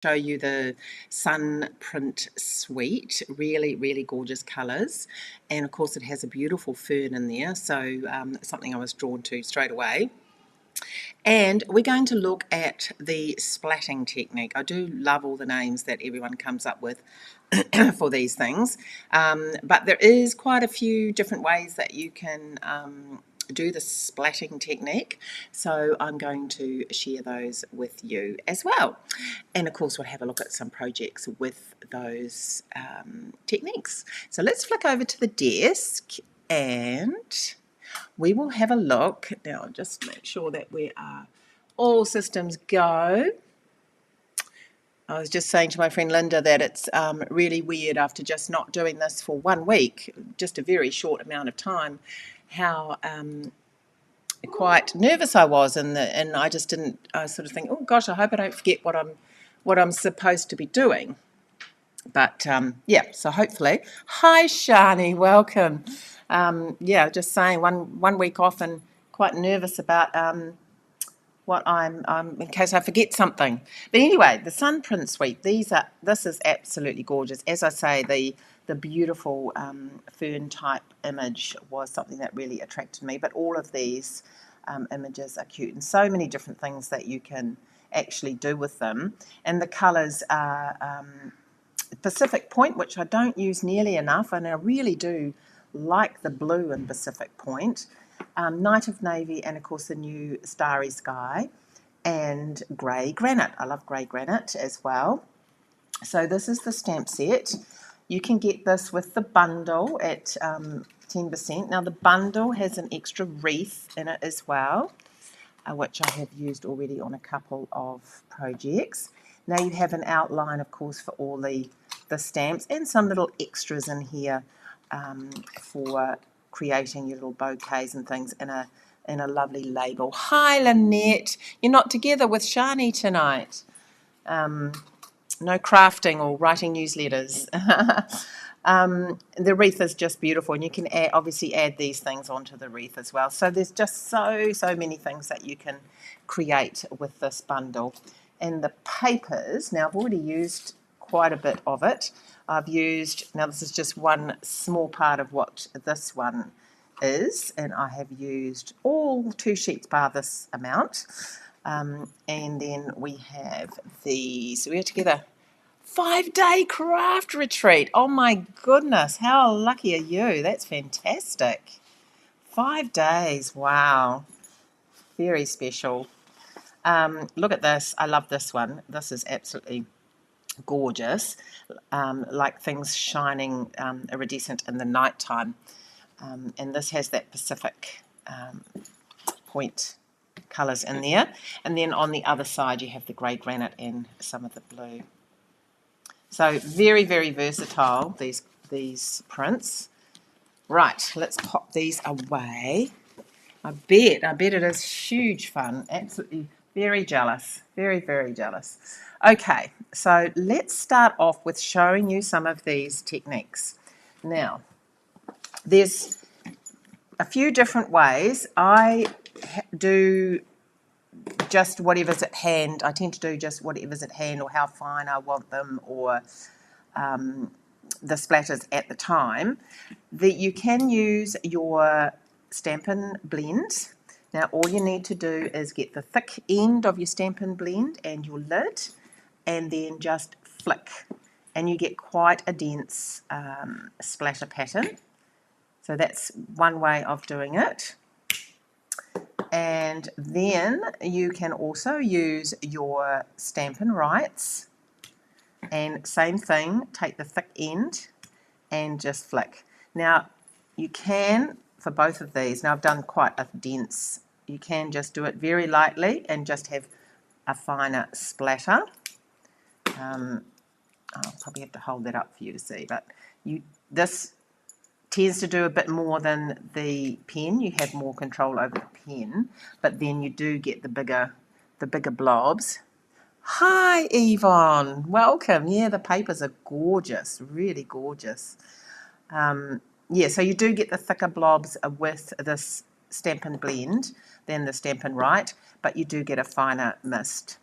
Show you the Sun Print Suite. Really gorgeous colours, and of course it has a beautiful fern in there, so something I was drawn to straight away. And we're going to look at the splatting technique. I do love all the names that everyone comes up with for these things, but there is quite a few different ways that you can do the splatting technique, so I'm going to share those with you as well. And of course we'll have a look at some projects with those techniques. So let's flick over to the desk and we will have a look. Now just make sure that we are all systems go. I was just saying to my friend Linda that it's really weird after just not doing this for 1 week, just a very short amount of time, how quite nervous I was, and I just didn't. I sort of think, oh gosh, I hope I don't forget what I'm supposed to be doing. But yeah, so hopefully. Hi, Shani, welcome. Yeah, just saying, one week off and quite nervous about what I'm in case I forget something. But anyway, the Sun Print Suite. This is absolutely gorgeous. As I say, the beautiful fern type image was something that really attracted me. But all of these images are cute, and so many different things that you can actually do with them. And the colours are Pacific Point, which I don't use nearly enough, and I really do like the blue in Pacific Point. Night of Navy, and of course the new Starry Sky, and grey granite. I love grey granite as well. So this is the stamp set. You can get this with the bundle at 10%. Now the bundle has an extra wreath in it as well, which I have used already on a couple of projects. Now you have an outline, of course, for all the stamps, and some little extras in here for creating your little bouquets and things in a lovely label. Hi, Lynette. You're not together with Shani tonight. No crafting or writing newsletters. The wreath is just beautiful, and you can obviously add these things onto the wreath as well. So there's just so many things that you can create with this bundle. And the papers, now I've already used quite a bit of it. Now this is just one small part of what this one is, and I have used all 2 sheets bar this amount. And then we have these. We're together. 5-day craft retreat. Oh my goodness, how lucky are you? That's fantastic. 5 days, wow. Very special. Look at this. I love this one. This is absolutely gorgeous, like things shining iridescent in the nighttime. And this has that Pacific Point colours in there. And then on the other side you have the grey granite and some of the blue. So very versatile, these prints. Right, let's pop these away. I bet it is huge fun. Absolutely very jealous. Very jealous. Okay, so let's start off with showing you some of these techniques. Now, there's a few different ways. I do just whatever's at hand. I tend to do just whatever's at hand, or how fine I want them, or the splatters at the time. That you can use your Stampin' Blend. Now all you need to do is get the thick end of your Stampin' Blend and your lid, and then just flick, and you get quite a dense splatter pattern. So that's one way of doing it. And then you can also use your Stampin' Rights, and same thing, take the thick end and just flick. Now you can, for both of these, now I've done quite a dense, you can just do it very lightly and just have a finer splatter. I'll probably have to hold that up for you to see, but this tends to do a bit more than the pen. You have more control over the pen, but then you do get the bigger blobs. Hi, Yvonne. Welcome. Yeah, the papers are gorgeous, really gorgeous. Yeah, so you do get the thicker blobs with this Stampin' Blend than the Stampin' Right, but you do get a finer mist.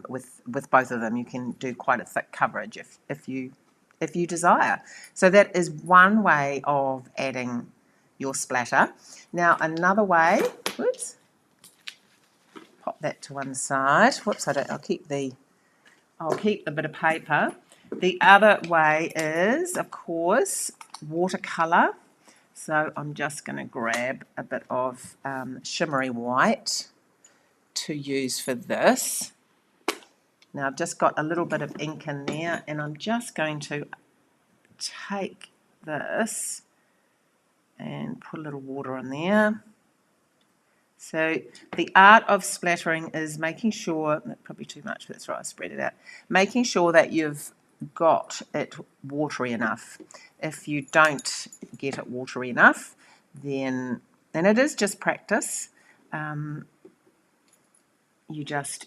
with both of them. You can do quite a thick coverage if you desire. So that is one way of adding your splatter. Now another way, whoops, pop that to one side. Whoops, I'll keep the bit of paper. The other way is, of course, watercolour. So I'm just going to grab a bit of shimmery white to use for this. Now I've just got a little bit of ink in there, and I'm just going to take this and put a little water in there. So the art of splattering is making sure, probably too much, but that's right, I spread it out, making sure that you've got it watery enough. If you don't get it watery enough, then, and it is just practice, you just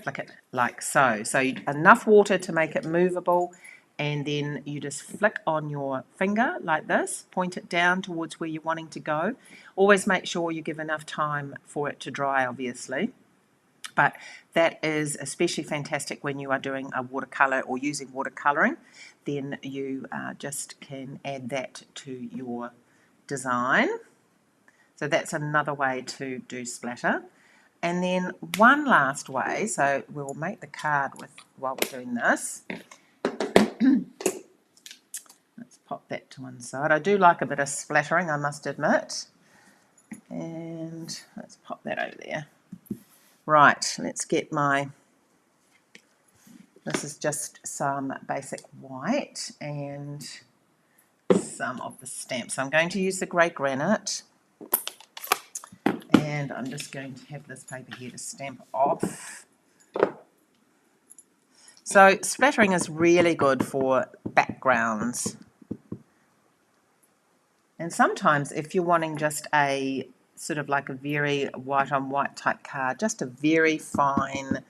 flick it like so. So enough water to make it movable, and then you just flick on your finger like this, point it down towards where you're wanting to go. Always make sure you give enough time for it to dry, obviously. But that is especially fantastic when you are doing a watercolour or using watercolouring. Then you just can add that to your design. So that's another way to do splatter. And then one last way, so we'll make the card while we're doing this. Let's pop that to one side. I do like a bit of splattering, I must admit. And let's pop that over there. Right, let's get this is just some basic white and some of the stamps. So I'm going to use the grey granite. And I'm just going to have this paper here to stamp off. So splattering is really good for backgrounds. And sometimes if you're wanting just a sort of like a very white on white type card, just a very fine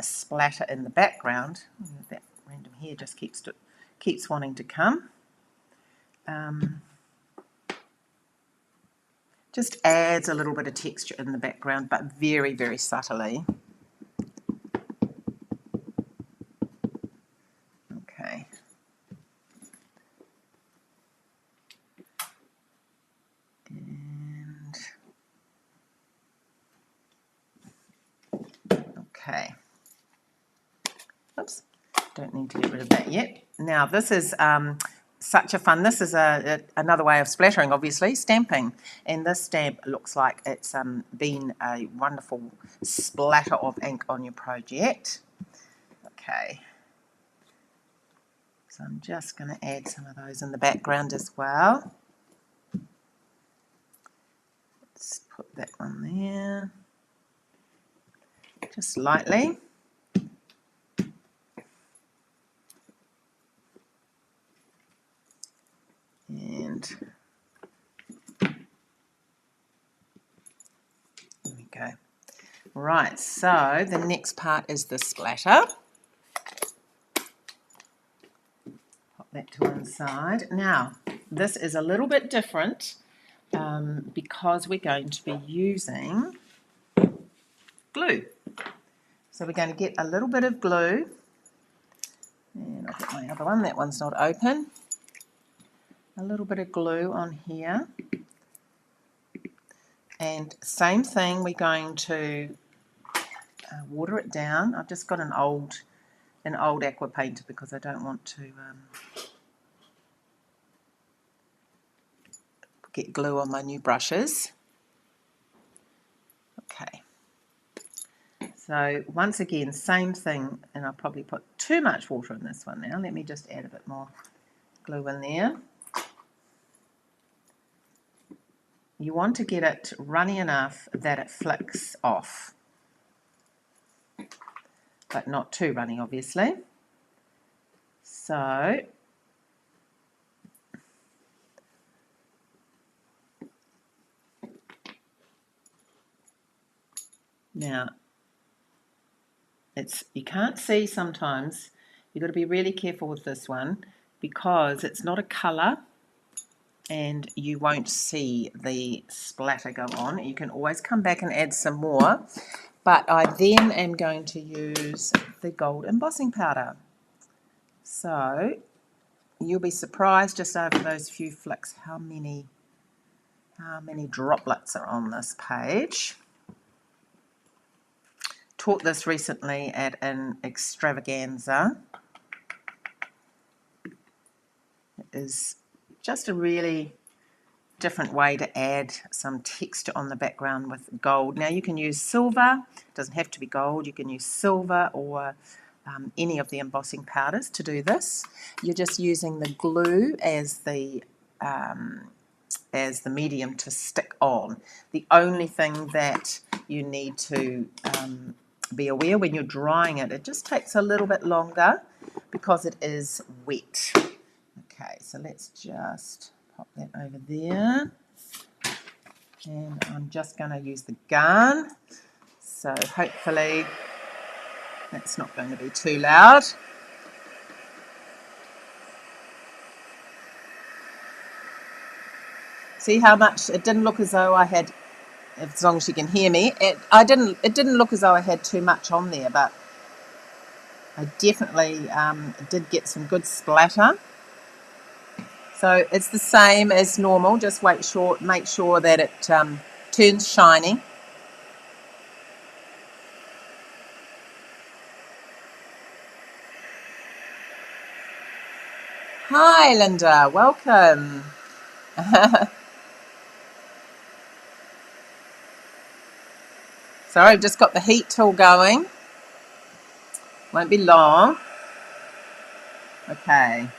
splatter in the background, that random hair just keeps wanting to come. Just adds a little bit of texture in the background, but very, very subtly. Okay. And okay. Oops, don't need to get rid of that yet. Now this is such a fun, this is another way of splattering, obviously, stamping. And this stamp looks like it's been a wonderful splatter of ink on your project. Okay. So I'm just going to add some of those in the background as well. Let's put that one there. Just lightly. And there we go. Right, so the next part is the splatter. Pop that to one side. Now, this is a little bit different because we're going to be using glue. So we're going to get a little bit of glue. And I'll get my other one. That one's not open. A little bit of glue on here. And same thing, we're going to water it down. I've just got an old aqua painter because I don't want to get glue on my new brushes. Okay. So once again, same thing, and I'll probably put too much water in this one now. Let me just add a bit more glue in there. You want to get it runny enough that it flicks off, but not too runny, obviously. So now you can't see sometimes. You've got to be really careful with this one because it's not a colour. and you won't see the splatter go on. You can always come back and add some more, but I then am going to use the gold embossing powder. So you'll be surprised just over those few flicks how many droplets are on this page. Taught this recently at an extravaganza. It is just a really different way to add some texture on the background with gold. Now you can use silver, it doesn't have to be gold, you can use silver or any of the embossing powders to do this. You're just using the glue as the medium to stick on. The only thing that you need to be aware when you're drying it, it just takes a little bit longer because it is wet. Okay, so let's just pop that over there. And I'm just going to use the gun. So hopefully that's not going to be too loud. See how much it didn't look as though I had, as long as you can hear me, it didn't look as though I had too much on there, but I definitely did get some good splatter. So it's the same as normal, just make sure that it turns shiny. Hi Linda, welcome. So I've just got the heat tool going. Won't be long. Okay.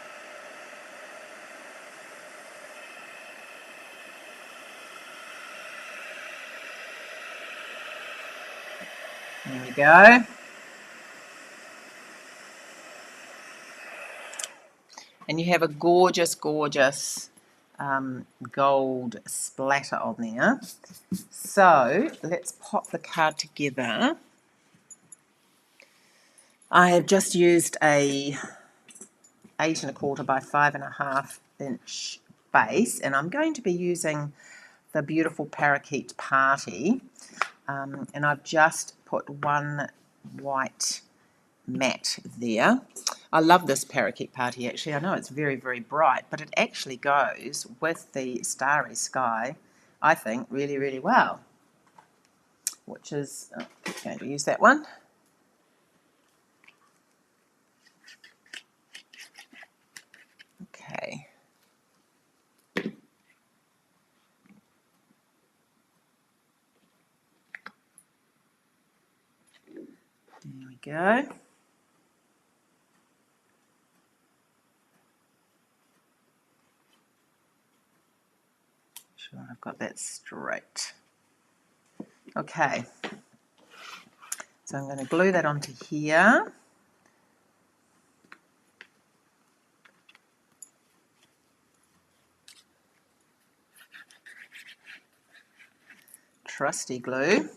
There we go. And you have a gorgeous, gorgeous gold splatter on there. So let's pop the card together. I have just used a 8 1/4 by 5 1/2 inch base, and I'm going to be using the beautiful Parakeet Party, and I've just put one white matte there. I love this Parakeet Party actually. I know it's very, very bright, but it actually goes with the starry sky, I think, really, really well. Which is, I'm going to use that one. Okay. There we go. Sure, I've got that straight. Okay. So I'm going to glue that onto here. Trusty glue.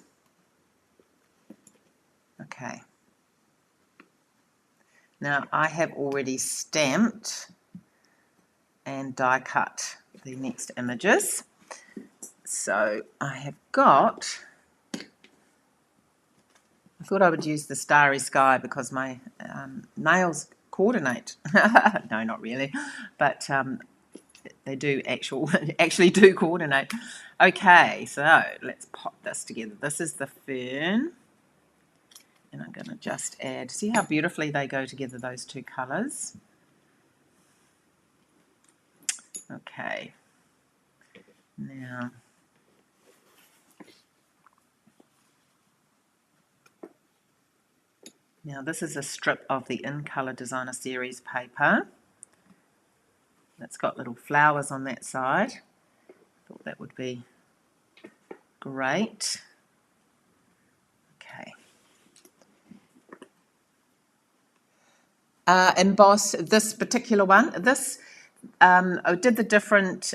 Okay. Now I have already stamped and die cut the next images. So I have got, I thought I would use the starry sky because my nails coordinate. No, not really, but they do actually do coordinate. Okay, so let's pop this together. This is the fern, and I'm going to just add, see how beautifully they go together, those two colours. Okay, now this is a strip of the In Colour Designer Series paper. That's got little flowers on that side. Thought that would be great. Okay. Emboss this particular one. This I did the different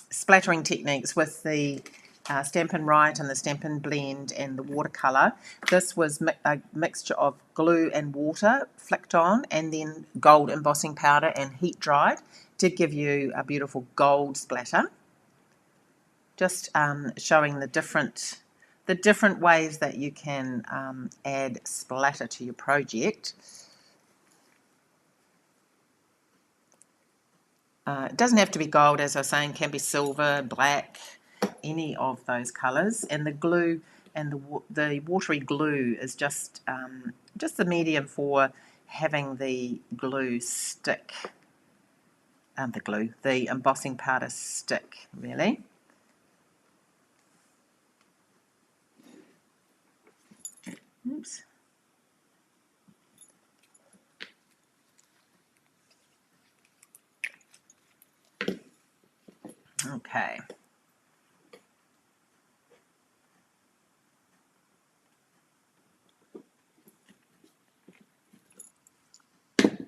splattering techniques with the Stampin' Write and the Stampin' Blend and the watercolour. This was a mixture of glue and water flicked on, and then gold embossing powder and heat dried. to give you a beautiful gold splatter. Just showing the different ways that you can add splatter to your project. It doesn't have to be gold, as I was saying, can be silver, black, any of those colours. And the glue and the watery glue is just the medium for having the glue stick. The embossing powder stick, really. Oops. Okay.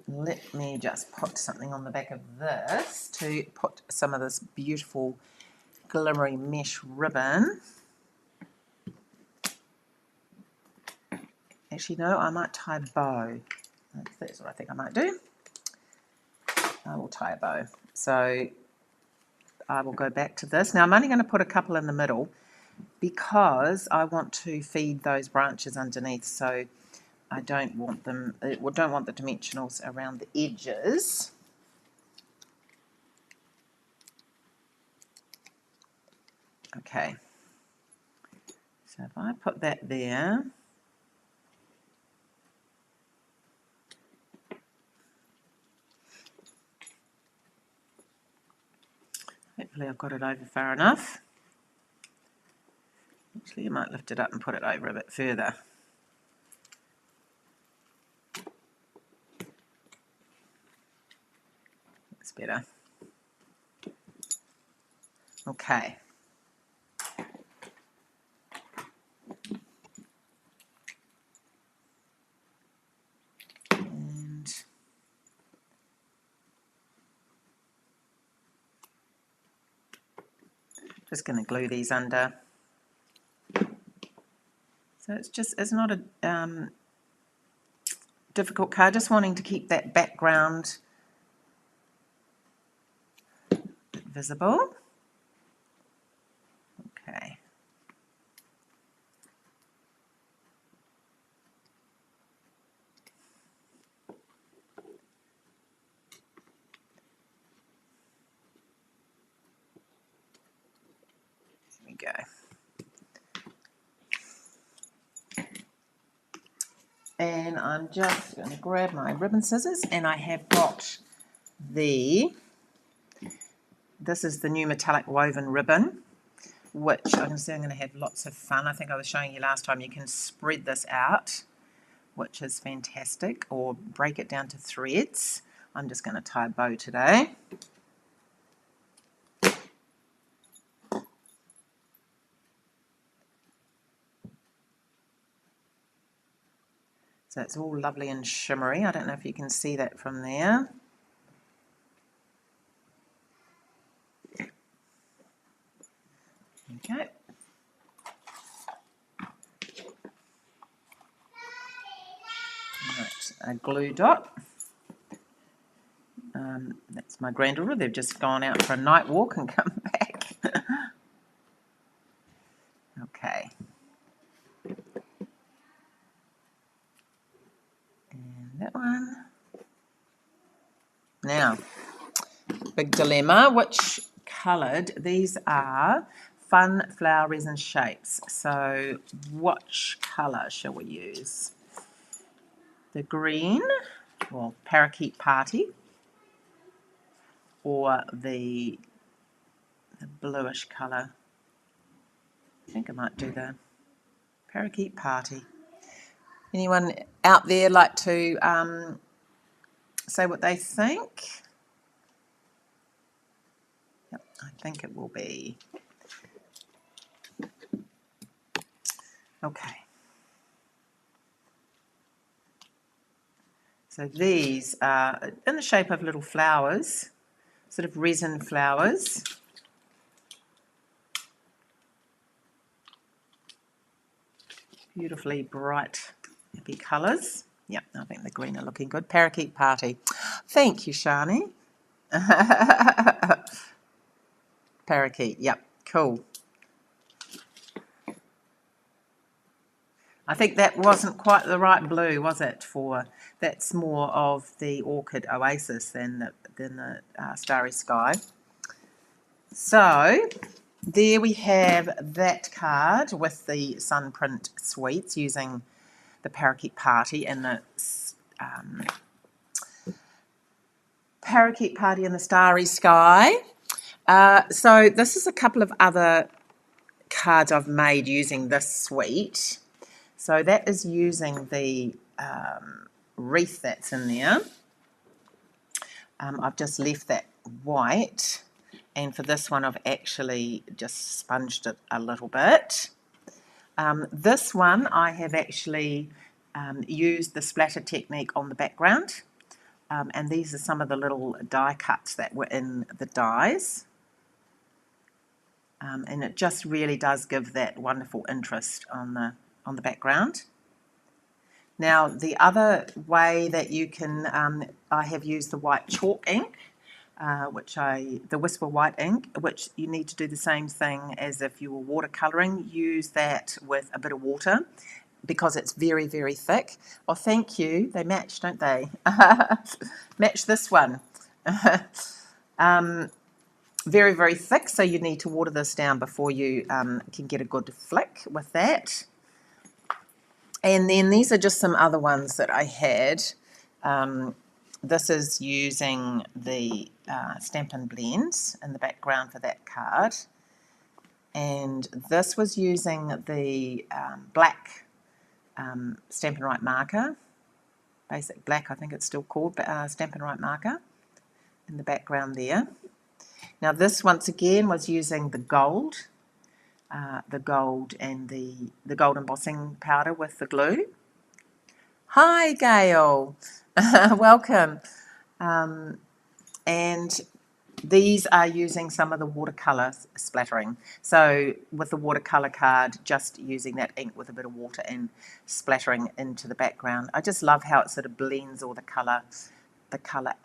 Let me just put something on the back of this to put some of this beautiful glittery mesh ribbon. Actually, no, I might tie a bow. That's what I think I might do. I will tie a bow. So I will go back to this. Now I'm only going to put a couple in the middle because I want to feed those branches underneath. So I don't want them. Don't want the dimensionals around the edges. Okay. So if I put that there. Hopefully I've got it over far enough. Actually, you might lift it up and put it over a bit further. That's better. Okay. And just going to glue these under. So it's not a difficult card, just wanting to keep that background visible. Okay. There we go. And I'm just going to grab my ribbon scissors, and I have got this is the new metallic woven ribbon, which I'm going to have lots of fun. I think I was showing you last time you can spread this out, which is fantastic, or break it down to threads. I'm just going to tie a bow today. So it's all lovely and shimmery. I don't know if you can see that from there. Okay. Right, a glue dot. That's my granddaughter. They've just gone out for a night walk and come back. Okay. And that one. Now, big dilemma. Which coloured? These are fun flower resin shapes. So which colour shall we use? The green, or parakeet party, or the bluish colour? I think I might do the parakeet party. Anyone out there like to say what they think? Yep, I think it will be. Okay. So these are in the shape of little flowers, sort of resin flowers. Beautifully bright, happy colours. Yep, I think the green are looking good. Parakeet party. Thank you, Shani. Parakeet, yep, cool. I think that wasn't quite the right blue, was it? That's more of the Orchid Oasis than the Starry Sky. So there we have that card with the Sunprint Suites using the Parakeet Party and the Parakeet Party and the Starry Sky. So this is a couple of other cards I've made using this suite. So that is using the wreath that's in there. I've just left that white, and for this one I've actually just sponged it a little bit. This one I have actually used the splatter technique on the background, and these are some of the little die cuts that were in the dies. And it just really does give that wonderful interest on the background. Now the other way that you can, I have used the white chalk ink, the Whisper white ink, which you need to do the same thing as if you were watercolouring. Use that with a bit of water because it's very, very thick. Oh, thank you. They match, don't they? Match this one. Very, very thick, so you need to water this down before you can get a good flick with that. And then these are just some other ones that I had. This is using the Stampin' Blends in the background for that card. And this was using the black Stampin' Right marker, basic black I think it's still called, but Stampin' Right marker in the background there. Now this once again was using the gold and the gold embossing powder with the glue. Hi Gail, welcome. And these are using some of the watercolour splattering. So with the watercolour card, just using that ink with a bit of water and splattering into the background. I just love how it sort of blends all the colour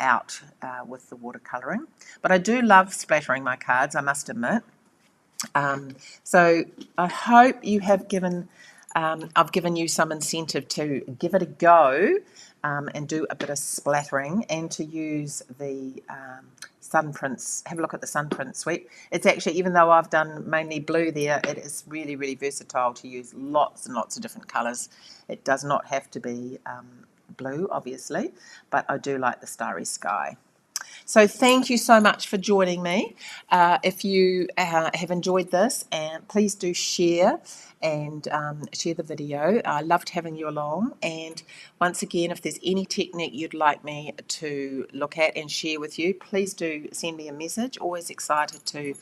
out with the watercolouring. But I do love splattering my cards, I must admit. So I hope you have I've given you some incentive to give it a go and do a bit of splattering and to use the Sunprints. Have a look at the Sunprint suite. It's actually, even though I've done mainly blue there, it is really, really versatile to use lots and lots of different colours. It does not have to be blue, obviously, but I do like the Starry Sky. So thank you so much for joining me. If you have enjoyed this, and please do share and share the video. I loved having you along. And once again, if there's any technique you'd like me to look at and share with you, please do send me a message. Always excited to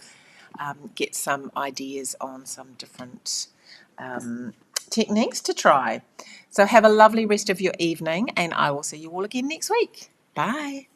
get some ideas on some different techniques to try. So have a lovely rest of your evening, and I will see you all again next week. Bye.